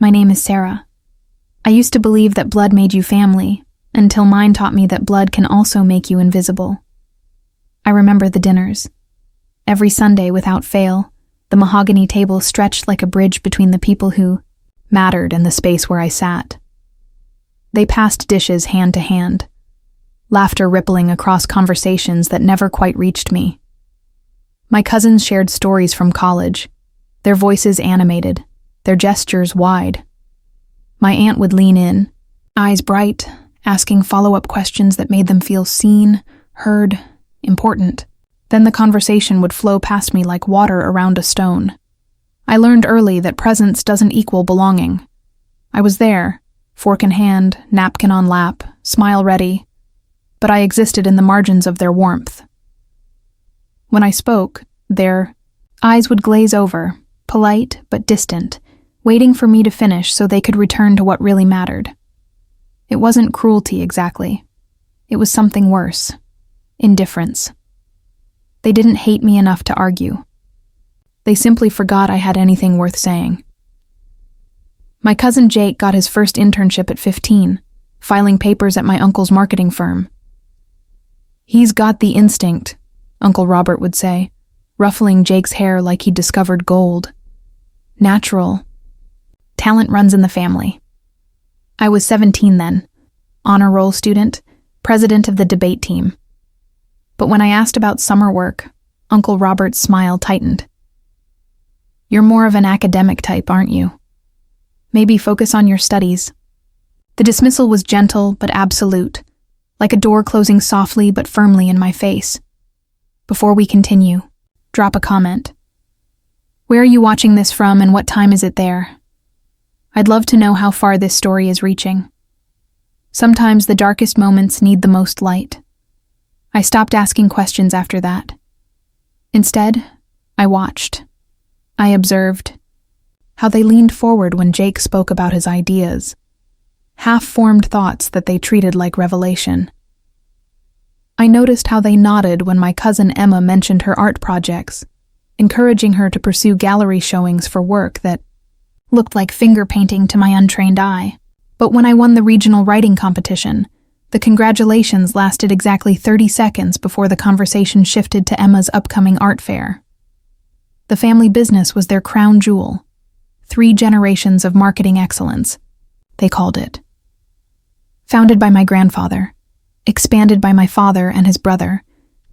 My name is Sarah. I used to believe that blood made you family, until mine taught me that blood can also make you invisible. I remember the dinners. Every Sunday, without fail, the mahogany table stretched like a bridge between the people who mattered and the space where I sat. They passed dishes hand to hand, laughter rippling across conversations that never quite reached me. My cousins shared stories from college, their voices animated, their gestures wide. My aunt would lean in, eyes bright, asking follow-up questions that made them feel seen, heard, important. Then the conversation would flow past me like water around a stone. I learned early that presence doesn't equal belonging. I was there, fork in hand, napkin on lap, smile ready, but I existed in the margins of their warmth. When I spoke, their eyes would glaze over, polite but distant, waiting for me to finish so they could return to what really mattered. It wasn't cruelty exactly. It was something worse. Indifference. They didn't hate me enough to argue. They simply forgot I had anything worth saying. My cousin Jake got his first internship at 15, filing papers at my uncle's marketing firm. "He's got the instinct," Uncle Robert would say, ruffling Jake's hair like he'd discovered gold. "Natural. Talent runs in the family." I was 17 then, honor roll student, president of the debate team. But when I asked about summer work, Uncle Robert's smile tightened. "You're more of an academic type, aren't you? Maybe focus on your studies." The dismissal was gentle but absolute, like a door closing softly but firmly in my face. Before we continue, drop a comment. Where are you watching this from and what time is it there? I'd love to know how far this story is reaching. Sometimes the darkest moments need the most light. I stopped asking questions after that. Instead, I watched. I observed how they leaned forward when Jake spoke about his ideas, half-formed thoughts that they treated like revelation. I noticed how they nodded when my cousin Emma mentioned her art projects, encouraging her to pursue gallery showings for work that looked like finger painting to my untrained eye. But when I won the regional writing competition, the congratulations lasted exactly 30 seconds before the conversation shifted to Emma's upcoming art fair. The family business was their crown jewel. 3 generations of marketing excellence, they called it. Founded by my grandfather, expanded by my father and his brother,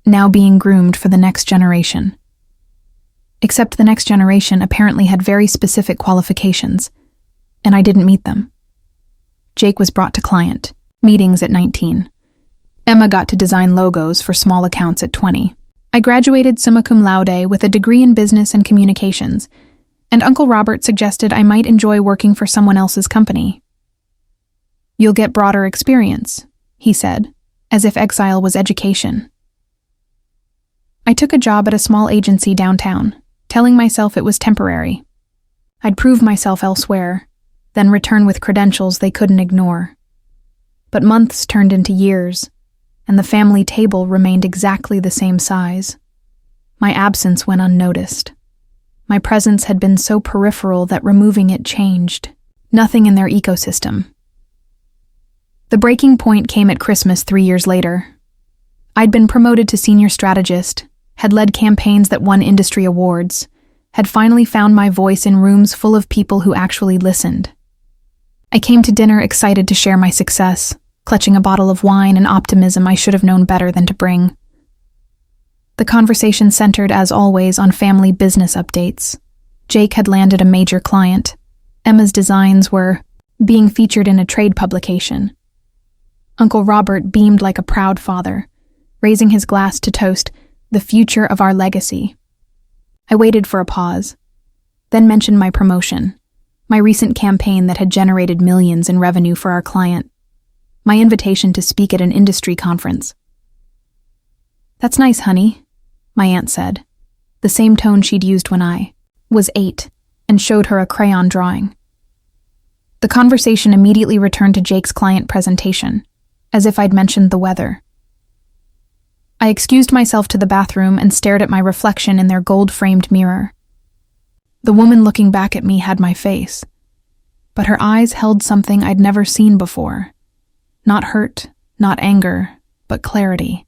now being groomed for the next generation. Except the next generation apparently had very specific qualifications, and I didn't meet them. Jake was brought to client meetings at 19. Emma got to design logos for small accounts at 20. I graduated summa cum laude with a degree in business and communications, and Uncle Robert suggested I might enjoy working for someone else's company. "You'll get broader experience," he said, as if exile was education. I took a job at a small agency downtown, telling myself it was temporary. I'd prove myself elsewhere, then return with credentials they couldn't ignore. But months turned into years, and the family table remained exactly the same size. My absence went unnoticed. My presence had been so peripheral that removing it changed nothing in their ecosystem. The breaking point came at Christmas 3 years later. I'd been promoted to senior strategist, had led campaigns that won industry awards, had finally found my voice in rooms full of people who actually listened. I came to dinner excited to share my success, clutching a bottle of wine and optimism I should have known better than to bring. The conversation centered, as always, on family business updates. Jake had landed a major client. Emma's designs were being featured in a trade publication. Uncle Robert beamed like a proud father, raising his glass to toast the future of our legacy. I waited for a pause, then mentioned my promotion, my recent campaign that had generated millions in revenue for our client, my invitation to speak at an industry conference. "That's nice, honey," my aunt said, the same tone she'd used when I was 8, and showed her a crayon drawing. The conversation immediately returned to Jake's client presentation, as if I'd mentioned the weather. I excused myself to the bathroom and stared at my reflection in their gold-framed mirror. The woman looking back at me had my face, but her eyes held something I'd never seen before. Not hurt, not anger, but clarity.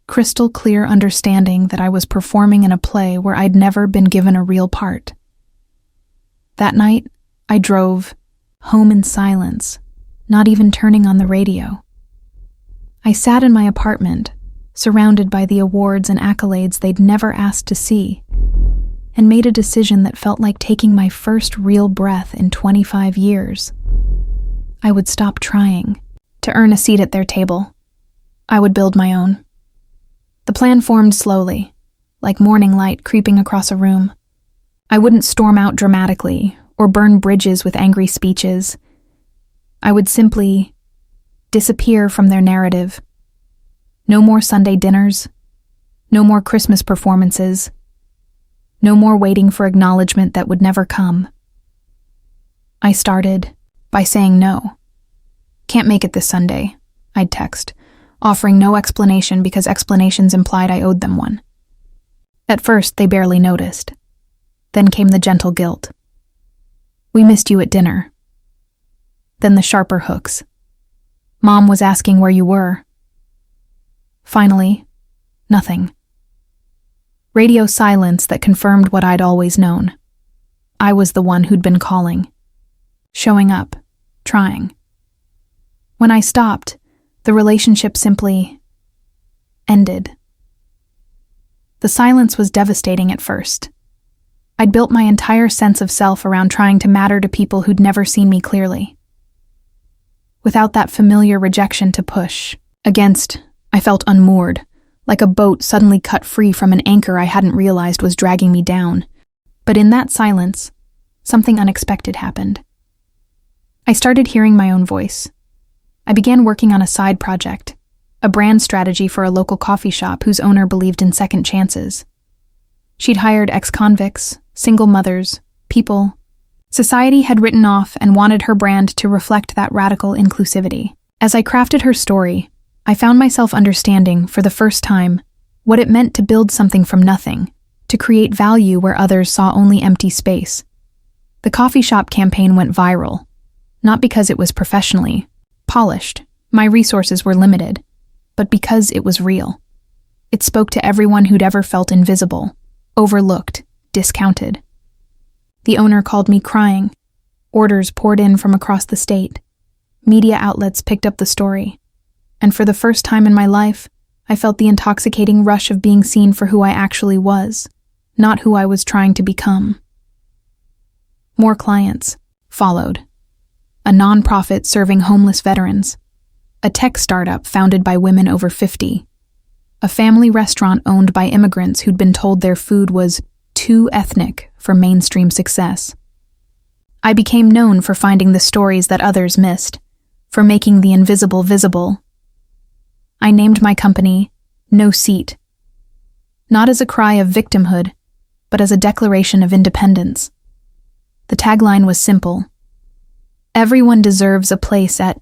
Crystal clear understanding that I was performing in a play where I'd never been given a real part. That night, I drove home in silence, not even turning on the radio. I sat in my apartment, surrounded by the awards and accolades they'd never asked to see, and made a decision that felt like taking my first real breath in 25 years. I would stop trying to earn a seat at their table. I would build my own. The plan formed slowly, like morning light creeping across a room. I wouldn't storm out dramatically or burn bridges with angry speeches. I would simply disappear from their narrative. No more Sunday dinners. No more Christmas performances. No more waiting for acknowledgement that would never come. I started by saying no. "Can't make it this Sunday," I'd text, offering no explanation because explanations implied I owed them one. At first, they barely noticed. Then came the gentle guilt. "We missed you at dinner." Then the sharper hooks. "Mom was asking where you were." Finally, nothing. Radio silence that confirmed what I'd always known. I was the one who'd been calling, showing up, trying. When I stopped, the relationship simply ended. The silence was devastating at first. I'd built my entire sense of self around trying to matter to people who'd never seen me clearly. Without that familiar rejection to push against, I felt unmoored, like a boat suddenly cut free from an anchor I hadn't realized was dragging me down. But in that silence, something unexpected happened. I started hearing my own voice. I began working on a side project, a brand strategy for a local coffee shop whose owner believed in second chances. She'd hired ex-convicts, single mothers, people society had written off and wanted her brand to reflect that radical inclusivity. As I crafted her story, I found myself understanding, for the first time, what it meant to build something from nothing, to create value where others saw only empty space. The coffee shop campaign went viral, not because it was professionally polished, my resources were limited, but because it was real. It spoke to everyone who'd ever felt invisible, overlooked, discounted. The owner called me crying. Orders poured in from across the state. Media outlets picked up the story. And for the first time in my life, I felt the intoxicating rush of being seen for who I actually was, not who I was trying to become. More clients followed. A nonprofit serving homeless veterans, a tech startup founded by women over 50, a family restaurant owned by immigrants who'd been told their food was too ethnic for mainstream success. I became known for finding the stories that others missed, for making the invisible visible. I named my company No Seat, not as a cry of victimhood, but as a declaration of independence. The tagline was simple: everyone deserves a place at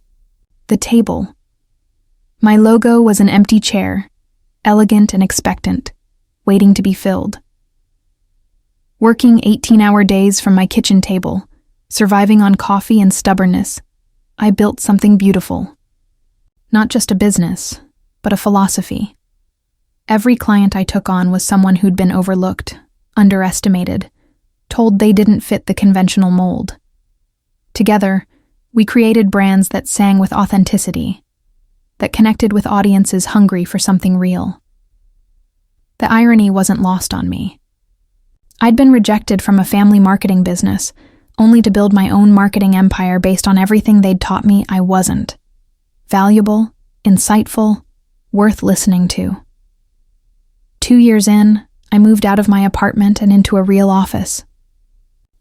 the table. My logo was an empty chair, elegant and expectant, waiting to be filled. Working 18-hour days from my kitchen table, surviving on coffee and stubbornness, I built something beautiful. Not just a business, but a philosophy. Every client I took on was someone who'd been overlooked, underestimated, told they didn't fit the conventional mold. Together, we created brands that sang with authenticity, that connected with audiences hungry for something real. The irony wasn't lost on me. I'd been rejected from a family marketing business, only to build my own marketing empire based on everything they'd taught me I wasn't. Valuable, insightful, worth listening to. 2 years in, I moved out of my apartment and into a real office.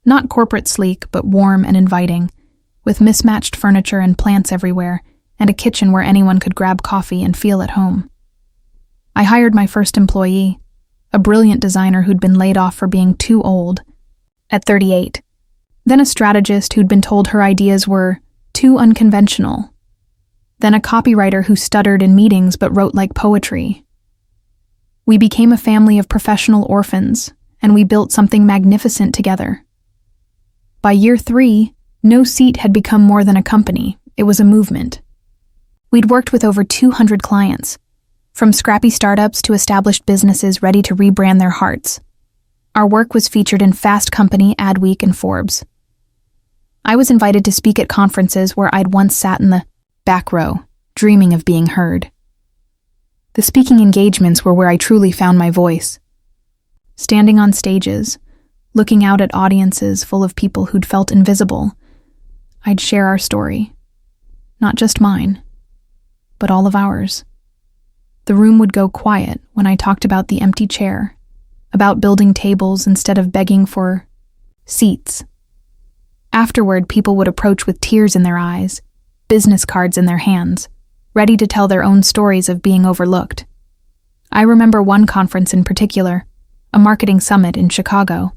Not corporate sleek, but warm and inviting, with mismatched furniture and plants everywhere, and a kitchen where anyone could grab coffee and feel at home. I hired my first employee, a brilliant designer who'd been laid off for being too old, at 38. Then a strategist who'd been told her ideas were too unconventional. Then a copywriter who stuttered in meetings but wrote like poetry. We became a family of professional orphans, and we built something magnificent together. By year 3, No Seat had become more than a company, it was a movement. We'd worked with over 200 clients, from scrappy startups to established businesses ready to rebrand their hearts. Our work was featured in Fast Company, Adweek, and Forbes. I was invited to speak at conferences where I'd once sat in the back row, dreaming of being heard. The speaking engagements were where I truly found my voice. Standing on stages, looking out at audiences full of people who'd felt invisible, I'd share our story. Not just mine, but all of ours. The room would go quiet when I talked about the empty chair, about building tables instead of begging for seats. Afterward, people would approach with tears in their eyes, business cards in their hands, ready to tell their own stories of being overlooked. I remember one conference in particular, a marketing summit in Chicago.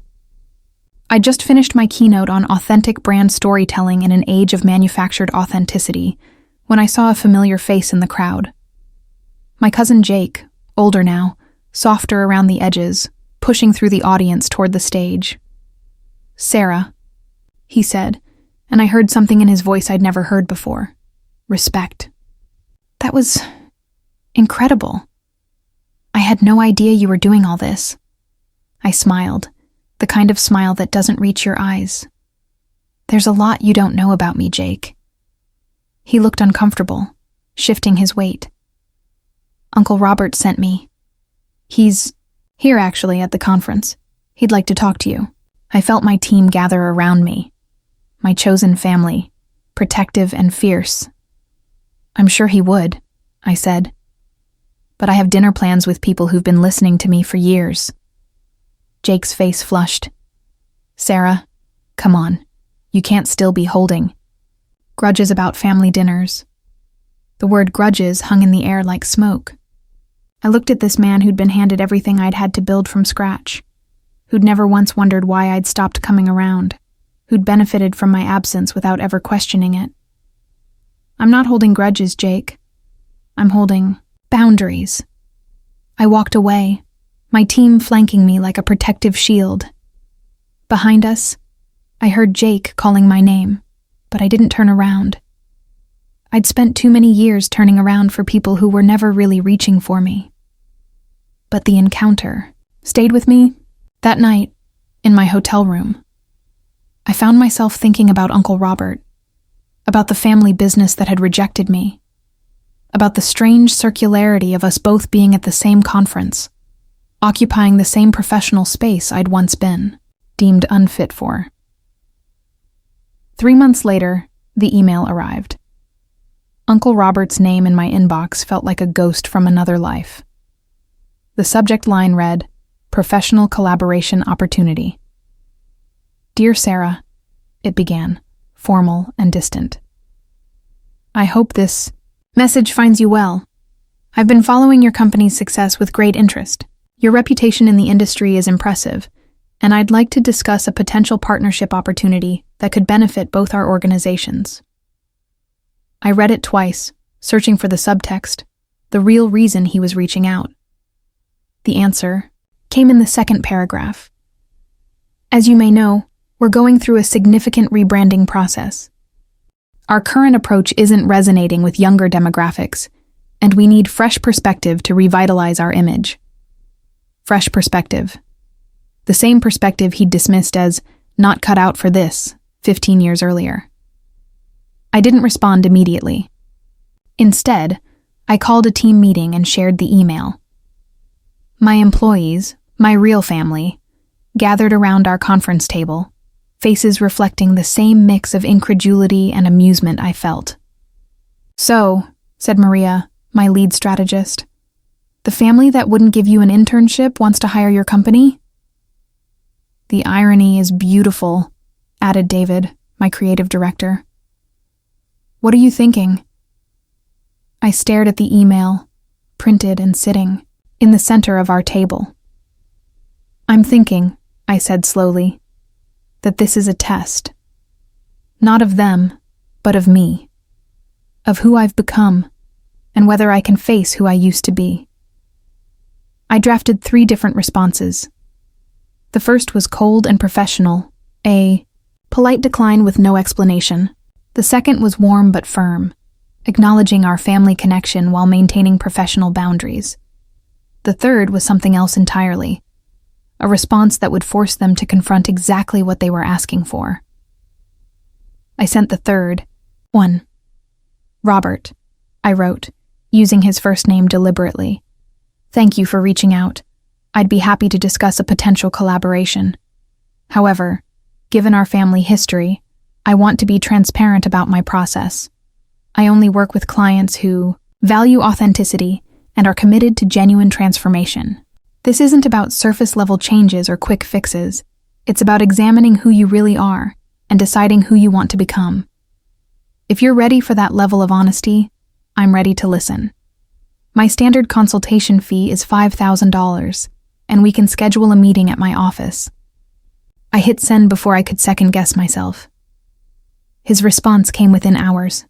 I just finished my keynote on authentic brand storytelling in an age of manufactured authenticity when I saw a familiar face in the crowd. My cousin Jake, older now, softer around the edges, pushing through the audience toward the stage. "Sarah," he said, and I heard something in his voice I'd never heard before. Respect. That was incredible. I had no idea you were doing all this. I smiled, the kind of smile that doesn't reach your eyes. There's a lot you don't know about me, Jake. He looked uncomfortable, shifting his weight. Uncle Robert sent me. He's here actually at the conference. He'd like to talk to you. I felt my team gather around me. My chosen family, protective and fierce. I'm sure he would, I said. But I have dinner plans with people who've been listening to me for years. Jake's face flushed. Sarah, come on. You can't still be holding grudges about family dinners. The word grudges hung in the air like smoke. I looked at this man who'd been handed everything I'd had to build from scratch, who'd never once wondered why I'd stopped coming around, who'd benefited from my absence without ever questioning it. I'm not holding grudges, Jake. I'm holding boundaries. I walked away, my team flanking me like a protective shield. Behind us, I heard Jake calling my name, but I didn't turn around. I'd spent too many years turning around for people who were never really reaching for me. But the encounter stayed with me that night in my hotel room. I found myself thinking about Uncle Robert, about the family business that had rejected me, about the strange circularity of us both being at the same conference, occupying the same professional space I'd once been, deemed unfit for. 3 months later, the email arrived. Uncle Robert's name in my inbox felt like a ghost from another life. The subject line read, "Professional Collaboration Opportunity." "Dear Sarah," it began, formal and distant. "I hope this message finds you well. I've been following your company's success with great interest. Your reputation in the industry is impressive, and I'd like to discuss a potential partnership opportunity that could benefit both our organizations." I read it twice, searching for the subtext, the real reason he was reaching out. The answer came in the second paragraph. "As you may know, we're going through a significant rebranding process. Our current approach isn't resonating with younger demographics, and we need fresh perspective to revitalize our image." Fresh perspective. The same perspective he'd dismissed as not cut out for this 15 years earlier. I didn't respond immediately. Instead, I called a team meeting and shared the email. My employees, my real family, gathered around our conference table, faces reflecting the same mix of incredulity and amusement I felt. "So," said Maria, my lead strategist, "the family that wouldn't give you an internship wants to hire your company?" "The irony is beautiful," added David, my creative director. "What are you thinking?" I stared at the email, printed and sitting, in the center of our table. "I'm thinking," I said slowly, "that this is a test. Not of them, but of me. Of who I've become, and whether I can face who I used to be." I drafted 3 different responses. The first was cold and professional, a Polite decline with no explanation. The second was warm but firm, acknowledging our family connection while maintaining professional boundaries. The third was something else entirely, a response that would force them to confront exactly what they were asking for. I sent the third. 1. Robert, I wrote, using his first name deliberately. Thank you for reaching out. I'd be happy to discuss a potential collaboration. However, given our family history, I want to be transparent about my process. I only work with clients who value authenticity and are committed to genuine transformation. This isn't about surface-level changes or quick fixes. It's about examining who you really are and deciding who you want to become. If you're ready for that level of honesty, I'm ready to listen. My standard consultation fee is $5,000, and we can schedule a meeting at my office. I hit send before I could second-guess myself. His response came within hours.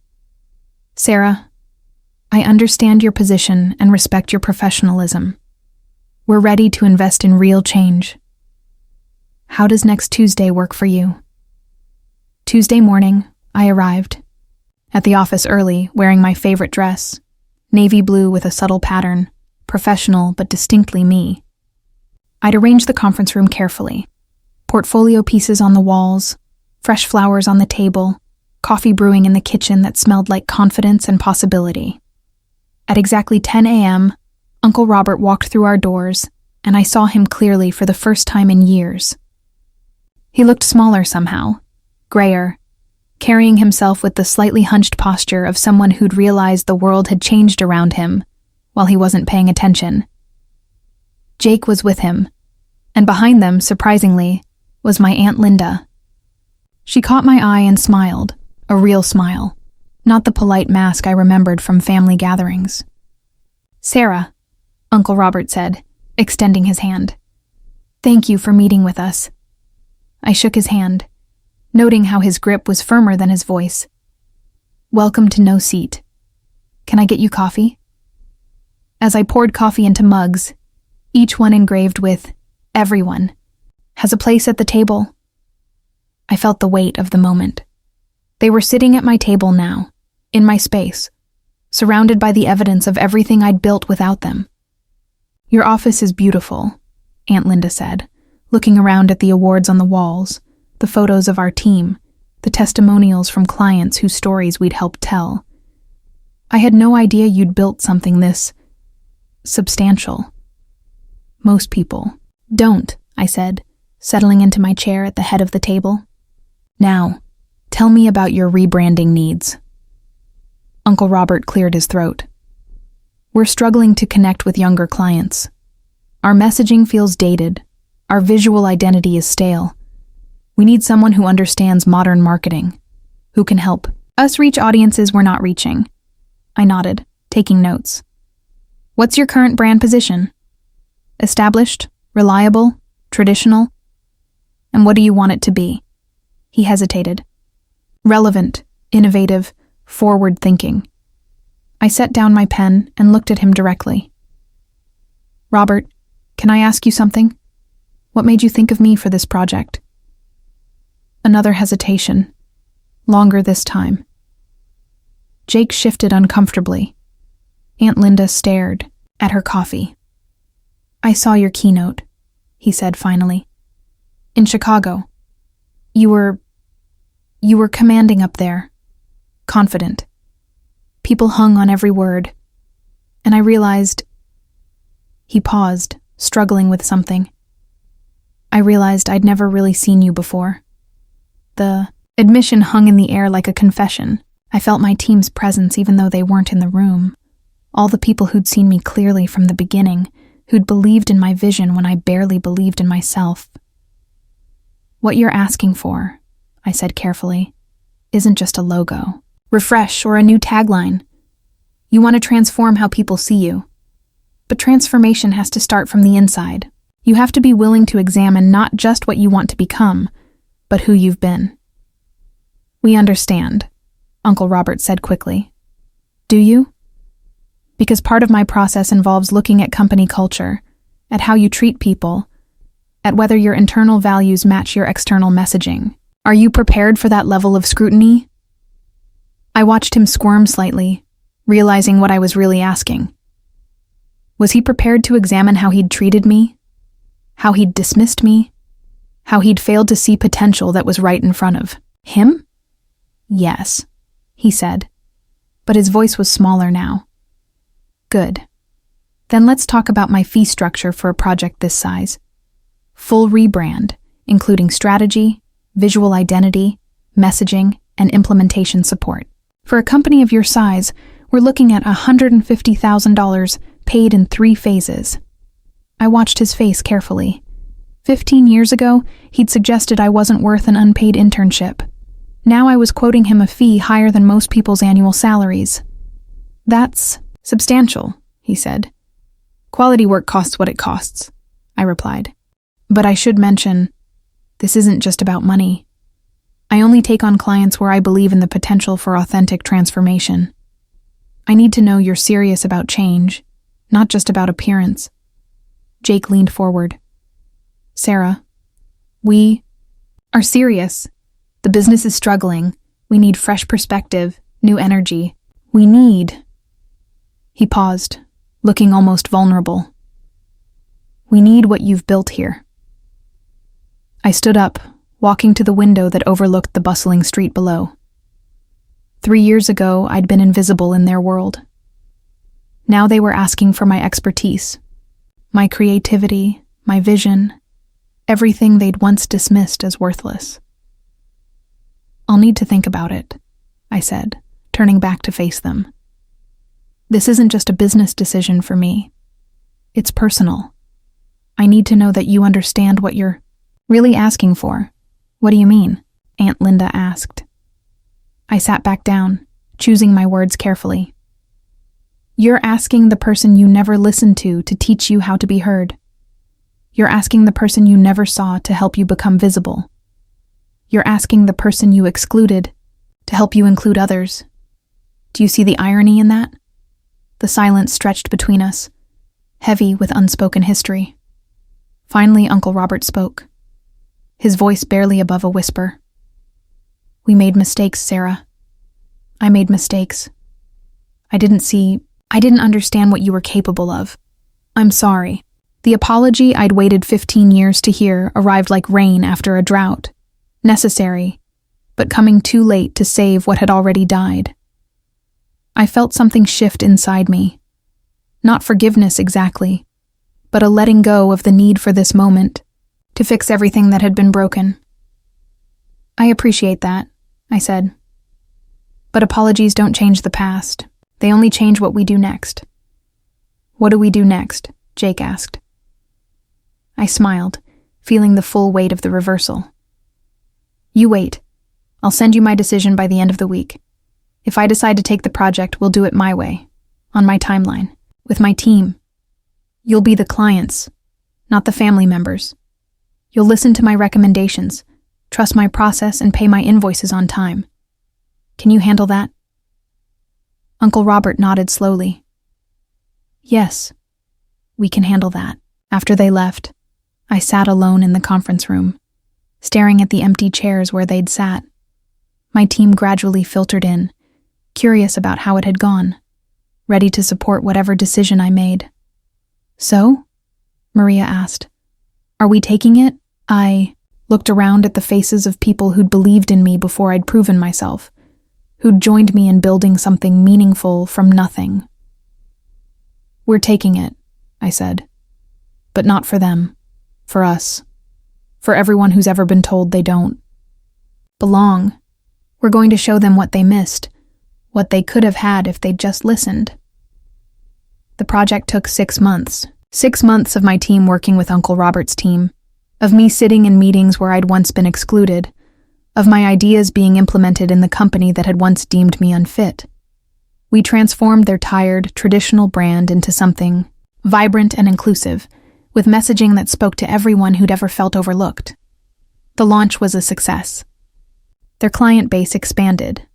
Sarah, I understand your position and respect your professionalism. We're ready to invest in real change. How does next Tuesday work for you? Tuesday morning, I arrived. At the office early, wearing my favorite dress, navy blue with a subtle pattern, professional but distinctly me. I'd arranged the conference room carefully. Portfolio pieces on the walls, fresh flowers on the table, coffee brewing in the kitchen that smelled like confidence and possibility. At exactly 10 a.m., Uncle Robert walked through our doors, and I saw him clearly for the first time in years. He looked smaller somehow, grayer, carrying himself with the slightly hunched posture of someone who'd realized the world had changed around him while he wasn't paying attention. Jake was with him, and behind them, surprisingly, was my Aunt Linda. She caught my eye and smiled, a real smile, not the polite mask I remembered from family gatherings. Sarah, Uncle Robert said, extending his hand. Thank you for meeting with us. I shook his hand, noting how his grip was firmer than his voice. Welcome to No Seat. Can I get you coffee? As I poured coffee into mugs, each one engraved with, Everyone, has a place at the table. I felt the weight of the moment. They were sitting at my table now, in my space, surrounded by the evidence of everything I'd built without them. Your office is beautiful, Aunt Linda said, looking around at the awards on the walls, the photos of our team, the testimonials from clients whose stories we'd helped tell. I had no idea you'd built something this substantial. Most people don't, I said, settling into my chair at the head of the table. Now, tell me about your rebranding needs. Uncle Robert cleared his throat. We're struggling to connect with younger clients. Our messaging feels dated. Our visual identity is stale. We need someone who understands modern marketing, who can help us reach audiences we're not reaching. I nodded, taking notes. What's your current brand position? Established, reliable, traditional? And what do you want it to be? He hesitated. Relevant, innovative, forward-thinking. I set down my pen and looked at him directly. Robert, can I ask you something? What made you think of me for this project? Another hesitation, longer this time. Jake shifted uncomfortably. Aunt Linda stared at her coffee. I saw your keynote, he said finally. In Chicago. You were commanding up there, confident. People hung on every word, and I realized... He paused, struggling with something. I realized I'd never really seen you before. The admission hung in the air like a confession. I felt my team's presence even though they weren't in the room. All the people who'd seen me clearly from the beginning, who'd believed in my vision when I barely believed in myself. What you're asking for, I said carefully, isn't just a logo, refresh, or a new tagline. You want to transform how people see you. But transformation has to start from the inside. You have to be willing to examine not just what you want to become, but who you've been. We understand, Uncle Robert said quickly. Do you? Because part of my process involves looking at company culture, at how you treat people, at whether your internal values match your external messaging. Are you prepared for that level of scrutiny? I watched him squirm slightly, realizing what I was really asking. Was he prepared to examine how he'd treated me? How he'd dismissed me? How he'd failed to see potential that was right in front of him? Yes, he said, but his voice was smaller now. Good. Then let's talk about my fee structure for a project this size. Full rebrand, including strategy, visual identity, messaging, and implementation support. For a company of your size, we're looking at $150,000 paid in 3 phases. I watched his face carefully. 15 years ago, he'd suggested I wasn't worth an unpaid internship. Now I was quoting him a fee higher than most people's annual salaries. That's substantial, he said. Quality work costs what it costs, I replied. But I should mention, this isn't just about money. I only take on clients where I believe in the potential for authentic transformation. I need to know you're serious about change, not just about appearance. Jake leaned forward. Sarah, we are serious. The business is struggling. We need fresh perspective, new energy. We need... He paused, looking almost vulnerable. We need what you've built here. I stood up, walking to the window that overlooked the bustling street below. 3 years ago, I'd been invisible in their world. Now they were asking for my expertise, my creativity, my vision, everything they'd once dismissed as worthless. I'll need to think about it, I said, turning back to face them. This isn't just a business decision for me. It's personal. I need to know that you understand what you're really asking for. What do you mean? Aunt Linda asked. I sat back down, choosing my words carefully. You're asking the person you never listened to teach you how to be heard. You're asking the person you never saw to help you become visible. You're asking the person you excluded to help you include others. Do you see the irony in that? The silence stretched between us, heavy with unspoken history. Finally, Uncle Robert spoke, his voice barely above a whisper. We made mistakes, Sarah. I made mistakes. I didn't understand what you were capable of. I'm sorry. The apology I'd waited 15 years to hear arrived like rain after a drought. Necessary, but coming too late to save what had already died. I felt something shift inside me. Not forgiveness exactly, but a letting go of the need for this moment to fix everything that had been broken. I appreciate that, I said. But apologies don't change the past. They only change what we do next. What do we do next? Jake asked. I smiled, feeling the full weight of the reversal. You wait. I'll send you my decision by the end of the week. If I decide to take the project, we'll do it my way, on my timeline, with my team. You'll be the clients, not the family members. You'll listen to my recommendations, trust my process, and pay my invoices on time. Can you handle that? Uncle Robert nodded slowly. Yes, we can handle that. After they left, I sat alone in the conference room, staring at the empty chairs where they'd sat. My team gradually filtered in, curious about how it had gone, ready to support whatever decision I made. So? Maria asked. Are we taking it? I looked around at the faces of people who'd believed in me before I'd proven myself, who'd joined me in building something meaningful from nothing. We're taking it, I said. But not for them. For us. For everyone who's ever been told they don't belong. We're going to show them what they missed, what they could have had if they'd just listened. The project took 6 months. 6 months of my team working with Uncle Robert's team, of me sitting in meetings where I'd once been excluded, of my ideas being implemented in the company that had once deemed me unfit. We transformed their tired, traditional brand into something vibrant and inclusive, with messaging that spoke to everyone who'd ever felt overlooked. The launch was a success. Their client base expanded.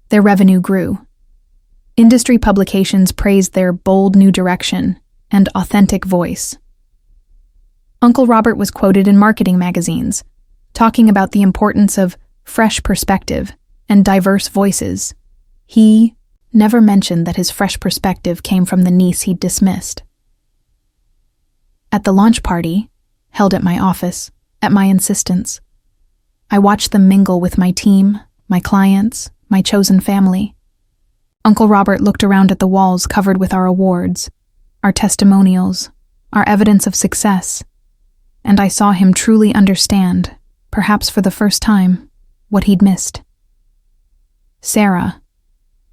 Their revenue grew. Industry publications praised their bold new direction and authentic voice. Uncle Robert was quoted in marketing magazines, talking about the importance of fresh perspective, and diverse voices. He never mentioned that his fresh perspective came from the niece he'd dismissed. At the launch party, held at my office, at my insistence, I watched them mingle with my team, my clients, my chosen family. Uncle Robert looked around at the walls covered with our awards, our testimonials, our evidence of success, and I saw him truly understand, perhaps for the first time, what he'd missed. "Sarah,"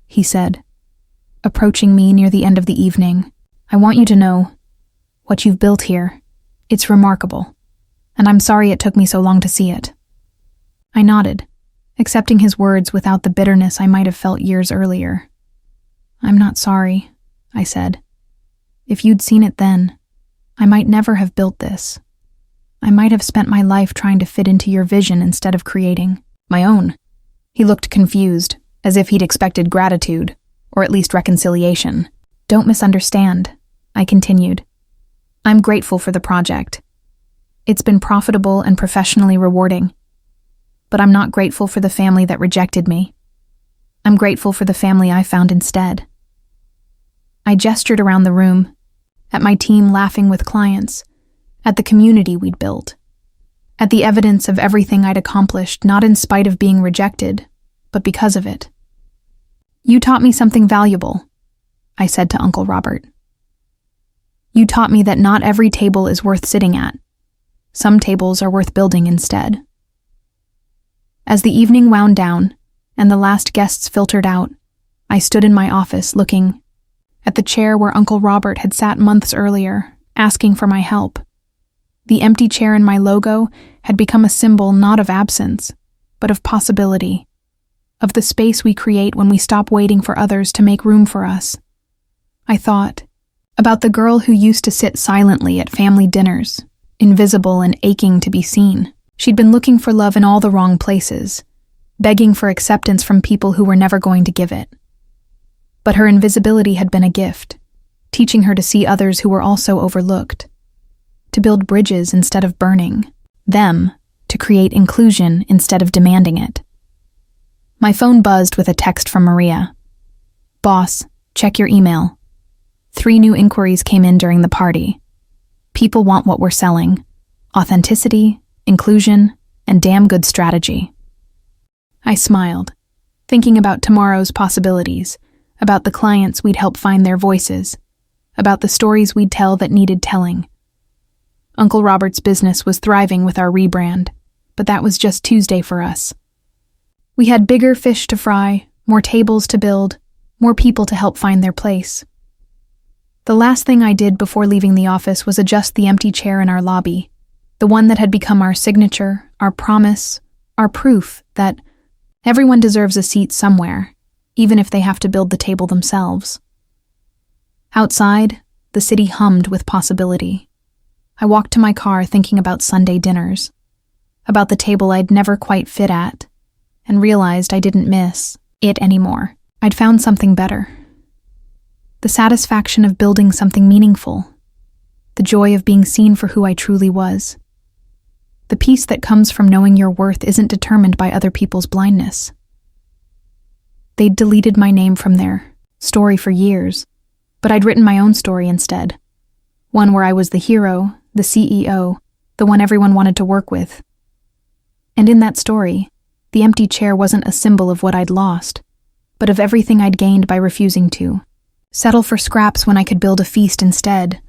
he said, approaching me near the end of the evening, "I want you to know, what you've built here, it's remarkable, and I'm sorry it took me so long to see it." I nodded, accepting his words without the bitterness I might have felt years earlier. "I'm not sorry," I said. "If you'd seen it then, I might never have built this. I might have spent my life trying to fit into your vision instead of creating my own." He looked confused, as if he'd expected gratitude, or at least reconciliation. "Don't misunderstand," I continued. "I'm grateful for the project. It's been profitable and professionally rewarding. But I'm not grateful for the family that rejected me. I'm grateful for the family I found instead." I gestured around the room, at my team laughing with clients, at the community we'd built, at the evidence of everything I'd accomplished, not in spite of being rejected, but because of it. "You taught me something valuable," I said to Uncle Robert. "You taught me that not every table is worth sitting at. Some tables are worth building instead." As the evening wound down, and the last guests filtered out, I stood in my office looking at the chair where Uncle Robert had sat months earlier, asking for my help. The empty chair in my logo had become a symbol not of absence, but of possibility, of the space we create when we stop waiting for others to make room for us. I thought about the girl who used to sit silently at family dinners, invisible and aching to be seen. She'd been looking for love in all the wrong places, begging for acceptance from people who were never going to give it. But her invisibility had been a gift, teaching her to see others who were also overlooked, to build bridges instead of burning them, to create inclusion instead of demanding it. My phone buzzed with a text from Maria. "Boss, check your email. 3 new inquiries came in during the party. People want what we're selling: authenticity, inclusion, and damn good strategy." I smiled, thinking about tomorrow's possibilities, about the clients we'd help find their voices, about the stories we'd tell that needed telling. Uncle Robert's business was thriving with our rebrand, but that was just Tuesday for us. We had bigger fish to fry, more tables to build, more people to help find their place. The last thing I did before leaving the office was adjust the empty chair in our lobby, the one that had become our signature, our promise, our proof that everyone deserves a seat somewhere, even if they have to build the table themselves. Outside, the city hummed with possibility. I walked to my car thinking about Sunday dinners, about the table I'd never quite fit at, and realized I didn't miss it anymore. I'd found something better. The satisfaction of building something meaningful, the joy of being seen for who I truly was. The peace that comes from knowing your worth isn't determined by other people's blindness. They'd deleted my name from their story for years, but I'd written my own story instead. One where I was the hero, the CEO, the one everyone wanted to work with. And in that story, the empty chair wasn't a symbol of what I'd lost, but of everything I'd gained by refusing to. Settle for scraps when I could build a feast instead,